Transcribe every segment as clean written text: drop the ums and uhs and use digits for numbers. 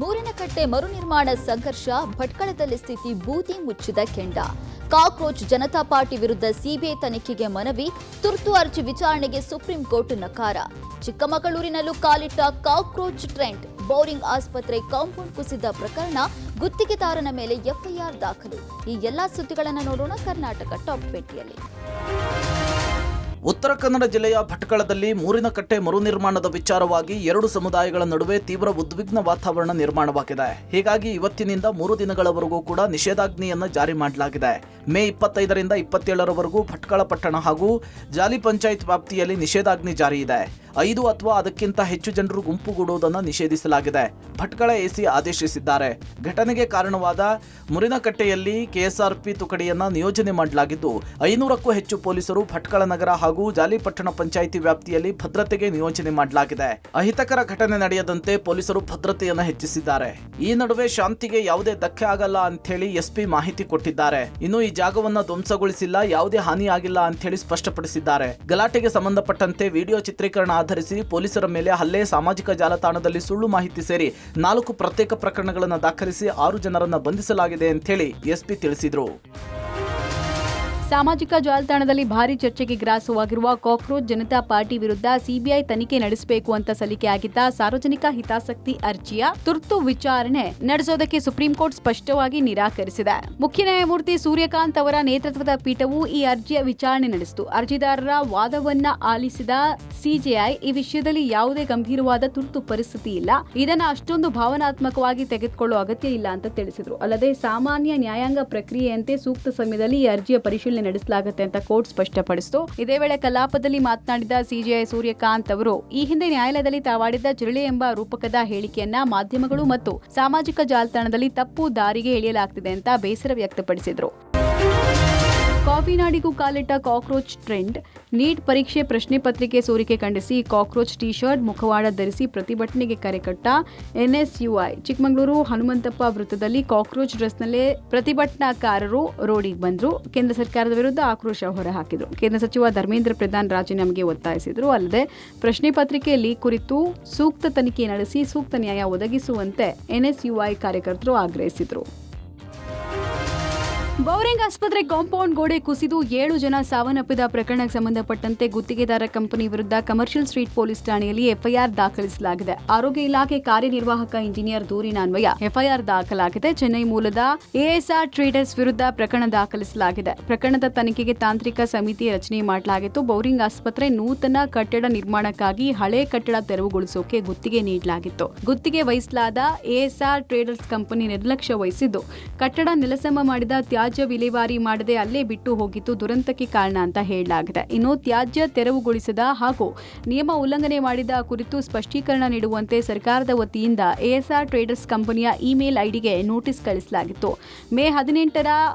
ಮೂರಿನಕಟ್ಟೆ ಮರು ನಿರ್ಮಾಣ ಸಂಘರ್ಷ, ಭಟ್ಕಳದಲ್ಲಿ ಸ್ಥಿತಿ ಬೂದಿ ಮುಚ್ಚಿದ ಕೆಂಡ. ಕಾಕ್ರೋಚ್ ಜನತಾ ಪಾರ್ಟಿ ವಿರುದ್ಧ ಸಿಬಿಐ ತನಿಖೆಗೆ ಮನವಿ, ತುರ್ತು ಅರ್ಜಿ ವಿಚಾರಣೆಗೆ ಸುಪ್ರೀಂ ಕೋರ್ಟ್ ನಕಾರ. ಚಿಕ್ಕಮಗಳೂರಿನಲ್ಲೂ ಕಾಲಿಟ್ಟ ಕಾಕ್ರೋಚ್ ಟ್ರೆಂಡ್. ಬೋರಿಂಗ್ ಆಸ್ಪತ್ರೆ ಕಾಂಪೌಂಡ್ ಕುಸಿದ ಪ್ರಕರಣ, ಗುತ್ತಿಗೆದಾರನ ಮೇಲೆ ಎಫ್ಐಆರ್ ದಾಖಲು. ಈ ಎಲ್ಲಾ ಸುದ್ದಿಗಳನ್ನು ನೋಡೋಣ ಕರ್ನಾಟಕ ಟಾಪ್ 20ಯಲ್ಲಿ. ಉತ್ತರ ಕನ್ನಡ ಜಿಲ್ಲೆಯ ಭಟ್ಕಳದಲ್ಲಿ ಮೂರಿನಕಟ್ಟೆ ಮರು ನಿರ್ಮಾಣದ ವಿಚಾರವಾಗಿ ಎರಡು ಸಮುದಾಯಗಳ ನಡುವೆ ತೀವ್ರ ಉದ್ವಿಗ್ನ ವಾತಾವರಣ ನಿರ್ಮಾಣವಾಗಿದೆ. ಹೀಗಾಗಿ ಇವತ್ತಿನಿಂದ 3 ದಿನಗಳವರೆಗೂ ಕೂಡ ನಿಷೇಧಾಜ್ಞೆಯನ್ನು ಜಾರಿ ಮಾಡಲಾಗಿದೆ. ಮೇ 25ರಿಂದ 27ರವರೆಗೂ ಭಟ್ಕಳ ಪಟ್ಟಣ ಹಾಗೂ ಜಾಲಿ ಪಂಚಾಯತ್ ವ್ಯಾಪ್ತಿಯಲ್ಲಿ ನಿಷೇಧಾಜ್ಞೆ ಜಾರಿ ಇದೆ. 5 ಅಥವಾ ಅದಕ್ಕಿಂತ ಹೆಚ್ಚು ಜನರು ಗುಂಪುಗೂಡುವುದನ್ನು ನಿಷೇಧಿಸಲಾಗಿದೆ. ಭಟ್ಕಳ ಎಸಿ ಆದೇಶಿಸಿದ್ದಾರೆ. ಘಟನೆಗೆ ಕಾರಣವಾದ ಮುರಿನಕಟ್ಟೆಯಲ್ಲಿ ಕೆಎಸ್ಆರ್ಪಿ ತುಕಡಿಯನ್ನ ನಿಯೋಜನೆ ಮಾಡಲಾಗಿದ್ದು 500ಕ್ಕೂ ಹೆಚ್ಚು ಪೊಲೀಸರು ಭಟ್ಕಳ ನಗರ ಹಾಗೂ ಜಾಲಿ ಪಟ್ಟಣ ಪಂಚಾಯಿತಿ ವ್ಯಾಪ್ತಿಯಲ್ಲಿ ಭದ್ರತೆಗೆ ನಿಯೋಜನೆ ಮಾಡಲಾಗಿದೆ. ಅಹಿತಕರ ಘಟನೆ ನಡೆಯದಂತೆ ಪೊಲೀಸರು ಭದ್ರತೆಯನ್ನು ಹೆಚ್ಚಿಸಿದ್ದಾರೆ. ಈ ನಡುವೆ ಶಾಂತಿಗೆ ಯಾವುದೇ ಧಕ್ಕೆ ಆಗಲ್ಲ ಅಂತ ಹೇಳಿ ಎಸ್ಪಿ ಮಾಹಿತಿ ಕೊಟ್ಟಿದ್ದಾರೆ. ಇನ್ನು ಈ ಜಾಗವನ್ನ ಧ್ವಂಸಗೊಳಿಸಿಲ್ಲ, ಯಾವುದೇ ಹಾನಿ ಆಗಿಲ್ಲ ಅಂತ ಹೇಳಿ ಸ್ಪಷ್ಟಪಡಿಸಿದ್ದಾರೆ. ಗಲಾಟೆಗೆ ಸಂಬಂಧಪಟ್ಟಂತೆ ವಿಡಿಯೋ ಚಿತ್ರೀಕರಣ ಆಧರಿಸಿ ಪೊಲೀಸರ ಮೇಲೆ ಹಲ್ಲೆ, ಸಾಮಾಜಿಕ ಜಾಲತಾಣದಲ್ಲಿ ಸುಳ್ಳು ಮಾಹಿತಿ ಸೇರಿ 4 ಪ್ರತ್ಯೇಕ ಪ್ರಕರಣಗಳನ್ನು ದಾಖಲಿಸಿ 6 ಜನರನ್ನು ಬಂಧಿಸಲಾಗಿದೆ ಅಂತ ಹೇಳಿ ಎಸ್ಪಿ ತಿಳಿಸಿದರು. ಸಾಮಾಜಿಕ ಜಾಲತಾಣದಲ್ಲಿ ಭಾರಿ ಚರ್ಚೆಗೆ ಗ್ರಾಸವಾಗಿರುವ ಕಾಕ್ರೋಚ್ ಜನತಾ ಪಾರ್ಟಿ ವಿರುದ್ಧ ಸಿಬಿಐ ತನಿಖೆ ನಡೆಸಬೇಕು ಅಂತ ಸಲ್ಲಿಕೆಯಾಗಿದ್ದ ಸಾರ್ವಜನಿಕ ಹಿತಾಸಕ್ತಿ ಅರ್ಜಿಯ ತುರ್ತು ವಿಚಾರಣೆ ನಡೆಸೋದಕ್ಕೆ ಸುಪ್ರೀಂ ಕೋರ್ಟ್ ಸ್ಪಷ್ಟವಾಗಿ ನಿರಾಕರಿಸಿದೆ. ಮುಖ್ಯ ನ್ಯಾಯಮೂರ್ತಿ ಸೂರ್ಯಕಾಂತ್ ಅವರ ನೇತೃತ್ವದ ಪೀಠವು ಈ ಅರ್ಜಿಯ ವಿಚಾರಣೆ ನಡೆಸಿತು. ಅರ್ಜಿದಾರರ ವಾದವನ್ನ ಆಲಿಸಿದ ಸಿಜೆಐ ಈ ವಿಷಯದಲ್ಲಿ ಯಾವುದೇ ಗಂಭೀರವಾದ ತುರ್ತು ಪರಿಸ್ಥಿತಿ ಇಲ್ಲ, ಇದನ್ನ ಅಷ್ಟೊಂದು ಭಾವನಾತ್ಮಕವಾಗಿ ತೆಗೆದುಕೊಳ್ಳುವ ಅಗತ್ಯ ಇಲ್ಲ ಅಂತ ತಿಳಿಸಿದ್ರು. ಅಲ್ಲದೆ ಸಾಮಾನ್ಯ ನ್ಯಾಯಾಂಗ ಪ್ರಕ್ರಿಯೆಯಂತೆ ಸೂಕ್ತ ಸಮಯದಲ್ಲಿ ಈ ಅರ್ಜಿಯ ಪರಿಶೀಲನೆ ನಡೆಸಲಾಗುತ್ತೆ ಅಂತ ಕೋರ್ಟ್ ಸ್ಪಷ್ಟಪಡಿಸಿತು. ಇದೇ ವೇಳೆ ಕಲಾಪದಲ್ಲಿ ಮಾತನಾಡಿದ ಸಿಜೆಐ ಸೂರ್ಯಕಾಂತ್ ಅವರು ಈ ಹಿಂದೆ ನ್ಯಾಯಾಲಯದಲ್ಲಿ ತಾವಾಡಿದ್ದ ಜಿರಳೆ ಎಂಬ ರೂಪಕದ ಹೇಳಿಕೆಯನ್ನ ಮಾಧ್ಯಮಗಳು ಮತ್ತು ಸಾಮಾಜಿಕ ಜಾಲತಾಣದಲ್ಲಿ ತಪ್ಪು ದಾರಿಗೆ ಎಳೆಯಲಾಗ್ತಿದೆ ಅಂತ ಬೇಸರ ವ್ಯಕ್ತಪಡಿಸಿದರು. ಕಾಫಿನಾಡಿಗೂ ಕಾಲಿಟ್ಟ ಕಾಕ್ರೋಚ್ ಟ್ರೆಂಡ್. ನೀಟ್ ಪರೀಕ್ಷೆ ಪ್ರಶ್ನೆ ಪತ್ರಿಕೆ ಸೋರಿಕೆ ಖಂಡಿಸಿ ಕಾಕ್ರೋಚ್ ಟಿ ಶರ್ಟ್, ಮುಖವಾಡ ಧರಿಸಿ ಪ್ರತಿಭಟನೆಗೆ ಕರೆ ಕೊಟ್ಟ ಎನ್ಎಸ್ಯುಐ. ಚಿಕ್ಕಮಗಳೂರು ಹನುಮಂತಪ್ಪ ವೃತ್ತದಲ್ಲಿ ಕಾಕ್ರೋಚ್ ಡ್ರೆಸ್ನಲ್ಲೇ ಪ್ರತಿಭಟನಾಕಾರರು ರೋಡಿಗೆ ಬಂದರು. ಕೇಂದ್ರ ಸರ್ಕಾರದ ವಿರುದ್ಧ ಆಕ್ರೋಶ ಹೊರಹಾಕಿದರು. ಕೇಂದ್ರ ಸಚಿವ ಧರ್ಮೇಂದ್ರ ಪ್ರಧಾನ್ ರಾಜೀನಾಮೆಗೆ ಒತ್ತಾಯಿಸಿದರು. ಅಲ್ಲದೆ ಪ್ರಶ್ನೆ ಪತ್ರಿಕೆ ಲೀಕ್ ಕುರಿತು ಸೂಕ್ತ ತನಿಖೆ ನಡೆಸಿ ಸೂಕ್ತ ನ್ಯಾಯ ಒದಗಿಸುವಂತೆ ಎನ್ಎಸ್ಯುಐ ಕಾರ್ಯಕರ್ತರು ಆಗ್ರಹಿಸಿದರು. ಬೋರಿಂಗ್ ಆಸ್ಪತ್ರೆ ಕಾಂಪೌಂಡ್ ಗೋಡೆ ಕುಸಿದು 7 ಜನ ಸಾವನ್ನಪ್ಪಿದ ಪ್ರಕರಣಕ್ಕೆ ಸಂಬಂಧಪಟ್ಟಂತೆ ಗುತ್ತಿಗೆದಾರ ಕಂಪನಿ ವಿರುದ್ಧ ಕಮರ್ಷಿಯಲ್ ಸ್ಟ್ರೀಟ್ ಪೊಲೀಸ್ ಠಾಣೆಯಲ್ಲಿ ಎಫ್ಐಆರ್ ದಾಖಲಿಸಲಾಗಿದೆ. ಆರೋಗ್ಯ ಇಲಾಖೆ ಕಾರ್ಯನಿರ್ವಾಹಕ ಇಂಜಿನಿಯರ್ ದೂರಿನ ಅನ್ವಯ ಎಫ್ಐಆರ್ ದಾಖಲಾಗಿದೆ. ಚೆನ್ನೈ ಮೂಲದ ಎಎಸ್ಆರ್ ಟ್ರೇಡರ್ಸ್ ವಿರುದ್ಧ ಪ್ರಕರಣ ದಾಖಲಿಸಲಾಗಿದೆ. ಪ್ರಕರಣದ ತನಿಖೆಗೆ ತಾಂತ್ರಿಕ ಸಮಿತಿ ರಚನೆ ಮಾಡಲಾಗಿತ್ತು. ಬೋರಿಂಗ್ ಆಸ್ಪತ್ರೆ ನೂತನ ಕಟ್ಟಡ ನಿರ್ಮಾಣಕ್ಕಾಗಿ ಹಳೆ ಕಟ್ಟಡ ತೆರವುಗೊಳಿಸೋಕೆ ಗುತ್ತಿಗೆ ನೀಡಲಾಗಿತ್ತು. ಗುತ್ತಿಗೆ ವಹಿಸಲಾದ ಎಎಸ್ಆರ್ ಟ್ರೇಡರ್ಸ್ ಕಂಪನಿ ನಿರ್ಲಕ್ಷ್ಯ ವಹಿಸಿದ್ದು ಕಟ್ಟಡ ನೆಲಸಮ ಮಾಡಿದ ತ್ಯಾಜ್ಯ ವಿಲೇವಾರಿ ಮಾಡದೆ ಅಲ್ಲೇ ಬಿಟ್ಟು ಹೋಗಿದ್ದು ದುರಂತಕ್ಕೆ ಕಾರಣ ಅಂತ ಹೇಳಲಾಗಿದೆ. ಇನ್ನು ತ್ಯಾಜ್ಯ ತೆರವುಗೊಳಿಸದ ಹಾಗೂ ನಿಯಮ ಉಲ್ಲಂಘನೆ ಮಾಡಿದ ಕುರಿತು ಸ್ಪಷ್ಟೀಕರಣ ನೀಡುವಂತೆ ಸರ್ಕಾರದ ವತಿಯಿಂದ ಎಎಸ್ಆರ್ ಟ್ರೇಡರ್ಸ್ ಕಂಪನಿಯ ಇಮೇಲ್ ಐಡಿಗೆ ನೋಟಿಸ್ ಕಳಿಸಲಾಗಿತ್ತು. ಮೇ 18ರ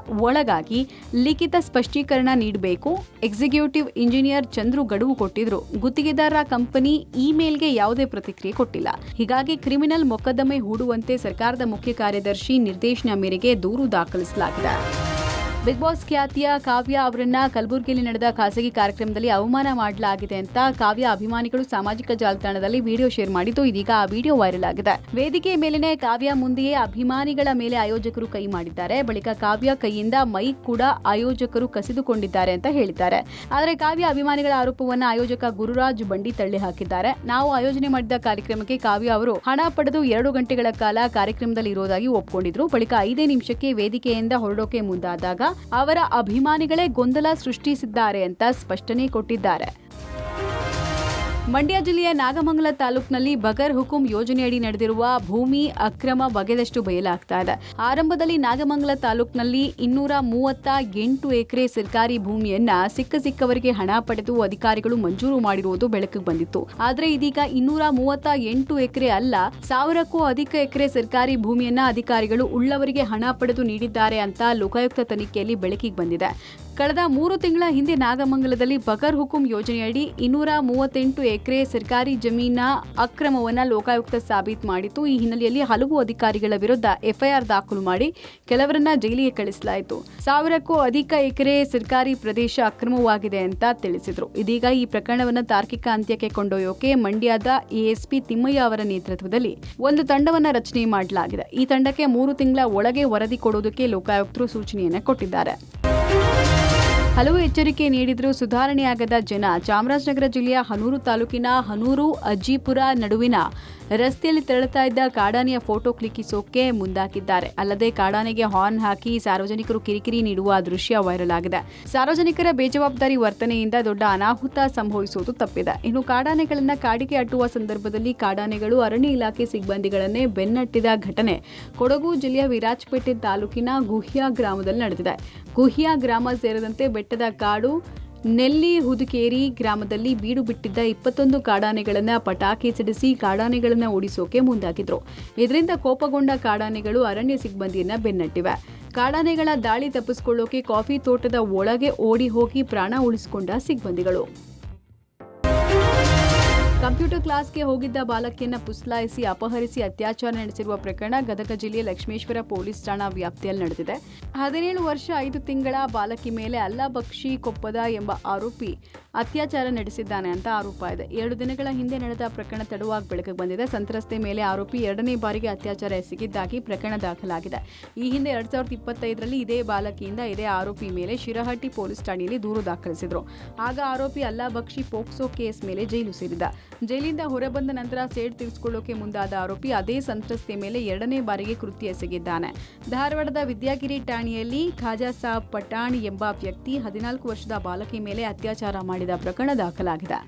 ಒಳಗಾಗಿ ಲಿಖಿತ ಸ್ಪಷ್ಟೀಕರಣ ನೀಡಬೇಕು. ಎಕ್ಸಿಕ್ಯೂಟಿವ್ ಇಂಜಿನಿಯರ್ ಚಂದ್ರು ಗಡುವು ಕೊಟ್ಟಿದ್ರು. ಗುತ್ತಿಗೆದಾರ ಕಂಪನಿ ಇಮೇಲ್ಗೆ ಯಾವುದೇ ಪ್ರತಿಕ್ರಿಯೆ ಕೊಟ್ಟಿಲ್ಲ. ಹೀಗಾಗಿ ಕ್ರಿಮಿನಲ್ ಮೊಕದ್ದಮೆ ಹೂಡುವಂತೆ ಸರ್ಕಾರದ ಮುಖ್ಯ ಕಾರ್ಯದರ್ಶಿ ನಿರ್ದೇಶನ ಮೇರೆಗೆ ದೂರು ದಾಖಲಿಸಲಾಗಿದೆ. ಬಿಗ್ ಬಾಸ್ ಖ್ಯಾತಿಯ ಕಾವ್ಯ ಅವರನ್ನ ಕಲಬುರಗಿಯಲ್ಲಿ ನಡೆದ ಖಾಸಗಿ ಕಾರ್ಯಕ್ರಮದಲ್ಲಿ ಅವಮಾನ ಮಾಡಲಾಗಿದೆ ಅಂತ ಕಾವ್ಯ ಅಭಿಮಾನಿಗಳು ಸಾಮಾಜಿಕ ಜಾಲತಾಣದಲ್ಲಿ ವಿಡಿಯೋ ಶೇರ್ ಮಾಡಿದ್ದು ಇದೀಗ ಆ ವಿಡಿಯೋ ವೈರಲ್ ಆಗಿದೆ. ವೇದಿಕೆಯ ಮೇಲಿನ ಕಾವ್ಯ ಮುಂದೆಯೇ ಅಭಿಮಾನಿಗಳ ಮೇಲೆ ಆಯೋಜಕರು ಕೈ ಮಾಡಿದ್ದಾರೆ. ಬಳಿಕ ಕಾವ್ಯ ಕೈಯಿಂದ ಮೈಕ್ ಕೂಡ ಆಯೋಜಕರು ಕಸಿದುಕೊಂಡಿದ್ದಾರೆ ಅಂತ ಹೇಳಿದ್ದಾರೆ. ಆದರೆ ಕಾವ್ಯ ಅಭಿಮಾನಿಗಳ ಆರೋಪವನ್ನು ಆಯೋಜಕ ಗುರುರಾಜ್ ಬಂಡಿ ತಳ್ಳಿ ಹಾಕಿದ್ದಾರೆ. ನಾವು ಆಯೋಜನೆ ಮಾಡಿದ ಕಾರ್ಯಕ್ರಮಕ್ಕೆ ಕಾವ್ಯ ಅವರು ಹಣ ಪಡೆದು 2 ಗಂಟೆಗಳ ಕಾಲ ಕಾರ್ಯಕ್ರಮದಲ್ಲಿ ಇರೋದಾಗಿ ಒಪ್ಪಿಕೊಂಡಿದ್ರು. ಬಳಿಕ 5 ನಿಮಿಷಕ್ಕೆ ವೇದಿಕೆಯಿಂದ ಹೊರಡೋಕೆ ಮುಂದಾದಾಗ ಅವರ ಅಭಿಮಾನಿಗಳೇ ಗೊಂದಲ ಸೃಷ್ಟಿಸಿದ್ದಾರೆ ಅಂತ ಸ್ಪಷ್ಟನೆ ಕೊಟ್ಟಿದ್ದಾರೆ. ಮಂಡ್ಯ ಜಿಲ್ಲೆಯ ನಾಗಮಂಗಲ ತಾಲೂಕಿನಲ್ಲಿ ಬಗರ್ ಹುಕುಂ ಯೋಜನೆಯಡಿ ನಡೆದಿರುವ ಭೂಮಿ ಅಕ್ರಮ ಬಗೆದಷ್ಟು ಬಯಲಾಗ್ತಾ ಇದೆ. ಆರಂಭದಲ್ಲಿ ನಾಗಮಂಗಲ ತಾಲೂಕಿನಲ್ಲಿ 238 ಎಕರೆ ಸರ್ಕಾರಿ ಭೂಮಿಯನ್ನ ಸಿಕ್ಕವರಿಗೆ ಹಣ ಪಡೆದು ಅಧಿಕಾರಿಗಳು ಮಂಜೂರು ಮಾಡಿರುವುದು ಬೆಳಕಿಗೆ ಬಂದಿತ್ತು. ಆದರೆ ಇದೀಗ 238 ಎಕರೆ ಅಲ್ಲ, 1000ಕ್ಕೂ ಅಧಿಕ ಎಕರೆ ಸರ್ಕಾರಿ ಭೂಮಿಯನ್ನ ಅಧಿಕಾರಿಗಳು ಉಳ್ಳವರಿಗೆ ಹಣ ಪಡೆದು ನೀಡಿದ್ದಾರೆ ಅಂತ ಲೋಕಾಯುಕ್ತ ತನಿಖೆಯಲ್ಲಿ ಬೆಳಕಿಗೆ ಬಂದಿದೆ. ಕಳೆದ 3 ತಿಂಗಳ ಹಿಂದೆ ನಾಗಮಂಗಲದಲ್ಲಿ ಬಗರ್ ಹುಕುಂ ಯೋಜನೆಯಡಿ 238 ಎಕರೆ ಸರ್ಕಾರಿ ಜಮೀನ ಅಕ್ರಮವನ್ನು ಲೋಕಾಯುಕ್ತ ಸಾಬೀತು ಮಾಡಿತ್ತು. ಈ ಹಿನ್ನೆಲೆಯಲ್ಲಿ ಹಲವು ಅಧಿಕಾರಿಗಳ ವಿರುದ್ಧ ಎಫ್ಐಆರ್ ದಾಖಲು ಮಾಡಿ ಕೆಲವರನ್ನ ಜೈಲಿಗೆ ಕಳಿಸಲಾಯಿತು. 1000ಕ್ಕೂ ಅಧಿಕ ಎಕರೆ ಸರ್ಕಾರಿ ಪ್ರದೇಶ ಅಕ್ರಮವಾಗಿದೆ ಅಂತ ತಿಳಿಸಿದ್ರು. ಇದೀಗ ಈ ಪ್ರಕರಣವನ್ನು ತಾರ್ಕಿಕ ಅಂತ್ಯಕ್ಕೆ ಕೊಂಡೊಯ್ಯೋಕೆ ಮಂಡ್ಯದ ಎಎಸ್ಪಿ ತಿಮ್ಮಯ್ಯ ಅವರ ನೇತೃತ್ವದಲ್ಲಿ ಒಂದು ತಂಡವನ್ನು ರಚನೆ ಮಾಡಲಾಗಿದೆ. ಈ ತಂಡಕ್ಕೆ 3 ತಿಂಗಳ ಒಳಗೆ ವರದಿ ಕೊಡೋದಕ್ಕೆ ಲೋಕಾಯುಕ್ತರು ಸೂಚನೆಯನ್ನು ಕೊಟ್ಟಿದ್ದಾರೆ. ಹಲವು ಎಚ್ಚರಿಕೆ ನೀಡಿದರೂ ಸುಧಾರಣೆಯಾಗದ ಜನ ಚಾಮರಾಜನಗರ ಜಿಲ್ಲೆಯ ಹನೂರು ತಾಲೂಕಿನ ಹನೂರು ಅಜ್ಜಿಪುರ ನಡುವಿನ ರಸ್ತೆಯಲ್ಲಿ ತೆರಳುತ್ತಾ ಇದ್ದ ಕಾಡಾನೆಯ ಫೋಟೋ ಕ್ಲಿಕ್ಕಿಸೋಕೆ ಮುಂದಾಗಿದ್ದಾರೆ. ಅಲ್ಲದೆ ಕಾಡಾನೆಗೆ ಹಾರ್ನ್ ಹಾಕಿ ಸಾರ್ವಜನಿಕರು ಕಿರಿಕಿರಿ ನೀಡುವ ದೃಶ್ಯ ವೈರಲ್ ಆಗಿದೆ. ಸಾರ್ವಜನಿಕರ ಬೇಜವಾಬ್ದಾರಿ ವರ್ತನೆಯಿಂದ ದೊಡ್ಡ ಅನಾಹುತ ಸಂಭವಿಸುವುದು ತಪ್ಪಿದೆ. ಇನ್ನು ಕಾಡಾನೆಗಳನ್ನ ಕಾಡಿಗೆ ಅಟ್ಟುವ ಸಂದರ್ಭದಲ್ಲಿ ಕಾಡಾನೆಗಳು ಅರಣ್ಯ ಇಲಾಖೆ ಸಿಬ್ಬಂದಿಗಳನ್ನೇ ಬೆನ್ನಟ್ಟಿದ ಘಟನೆ ಕೊಡಗು ಜಿಲ್ಲೆಯ ವಿರಾಜಪೇಟೆ ತಾಲೂಕಿನ ಗುಹ್ಯ ಗ್ರಾಮದಲ್ಲಿ ನಡೆದಿದೆ. ಗುಹ್ಯ ಗ್ರಾಮ ಸೇರಿದಂತೆ ಬೆಟ್ಟದ ಕಾಡು ನೆಲ್ಲಿ ಹುದುಕೇರಿ ಗ್ರಾಮದಲ್ಲಿ ಬೀಡು ಬಿಟ್ಟಿದ್ದ 21 ಕಾಡಾನೆಗಳನ್ನು ಪಟಾಕಿ ಸಿಡಿಸಿ ಕಾಡಾನೆಗಳನ್ನು ಓಡಿಸೋಕೆ ಮುಂದಾಗಿದ್ರು. ಇದರಿಂದ ಕೋಪಗೊಂಡ ಕಾಡಾನೆಗಳು ಅರಣ್ಯ ಸಿಬ್ಬಂದಿಯನ್ನ ಬೆನ್ನಟ್ಟಿವೆ. ಕಾಡಾನೆಗಳ ದಾಳಿ ತಪ್ಪಿಸಿಕೊಳ್ಳೋಕೆ ಕಾಫಿ ತೋಟದ ಒಳಗೆ ಓಡಿ ಹೋಗಿ ಪ್ರಾಣ ಉಳಿಸಿಕೊಂಡ ಸಿಬ್ಬಂದಿಗಳು. ಕಂಪ್ಯೂಟರ್ ಕ್ಲಾಸ್ಗೆ ಹೋಗಿದ್ದ ಬಾಲಕಿಯನ್ನ ಪುಸಲಾಯಿಸಿ ಅಪಹರಿಸಿ ಅತ್ಯಾಚಾರ ನಡೆಸಿರುವ ಪ್ರಕರಣ ಗದಗ ಜಿಲ್ಲೆಯ ಲಕ್ಷ್ಮೇಶ್ವರ ಪೊಲೀಸ್ ಠಾಣಾ ವ್ಯಾಪ್ತಿಯಲ್ಲಿ ನಡೆದಿದೆ. 17 ವರ್ಷ 5 ತಿಂಗಳ ಬಾಲಕಿ ಮೇಲೆ ಅಲ್ಲಬಕ್ಷಿ ಕೊಪ್ಪದ ಎಂಬ ಆರೋಪಿ ಅತ್ಯಾಚಾರ ನಡೆಸಿದ್ದಾನೆ ಅಂತ ಆರೋಪ ಇದೆ. 2 ದಿನಗಳ ಹಿಂದೆ ನಡೆದ ಪ್ರಕರಣ ತಡವಾಗಿ ಬೆಳಕಿಗೆ ಬಂದಿದೆ. ಸಂತ್ರಸ್ತೆ ಮೇಲೆ ಆರೋಪಿ 2ನೇ ಬಾರಿಗೆ ಅತ್ಯಾಚಾರ ಎಸಗಿದ್ದಾಗಿ ಪ್ರಕರಣ ದಾಖಲಾಗಿದೆ. ಈ ಹಿಂದೆ 2025ರಲ್ಲಿ ಇದೇ ಬಾಲಕಿಯಿಂದ ಇದೇ ಆರೋಪಿ ಮೇಲೆ ಶಿರಹಟ್ಟಿ ಪೊಲೀಸ್ ಠಾಣೆಯಲ್ಲಿ ದೂರು ದಾಖಲಿಸಿದ್ರು. ಆಗ ಆರೋಪಿ ಅಲ್ಲಬಕ್ಷಿ ಪೋಕ್ಸೋ ಕೇಸ್ ಮೇಲೆ ಜೈಲು ಸೇರಿದ. ಜೈಲಿಂದ ಹೊರಬಂದ ನಂತರ ಸೇಡ್ ತೀರಿಸಿಕೊಳ್ಳೋಕೆ ಮುಂದಾದ ಆರೋಪಿ ಅದೇ ಸಂತ್ರಸ್ತೆ ಮೇಲೆ 2ನೇ ಬಾರಿಗೆ ಕೃತ್ಯ ಎಸಗಿದ್ದಾನೆ. ಧಾರವಾಡದ ವಿದ್ಯಾಗಿರಿ ಠಾಣೆಯಲ್ಲಿ ಖಾಜಾ ಸಾಬ್ ಪಠಾಣ್ ಎಂಬ ವ್ಯಕ್ತಿ 14 ವರ್ಷದ ಬಾಲಕಿ ಮೇಲೆ ಅತ್ಯಾಚಾರ ಮಾಡಿದ ಪ್ರಕರಣ ದಾಖಲಾಗಿದೆ.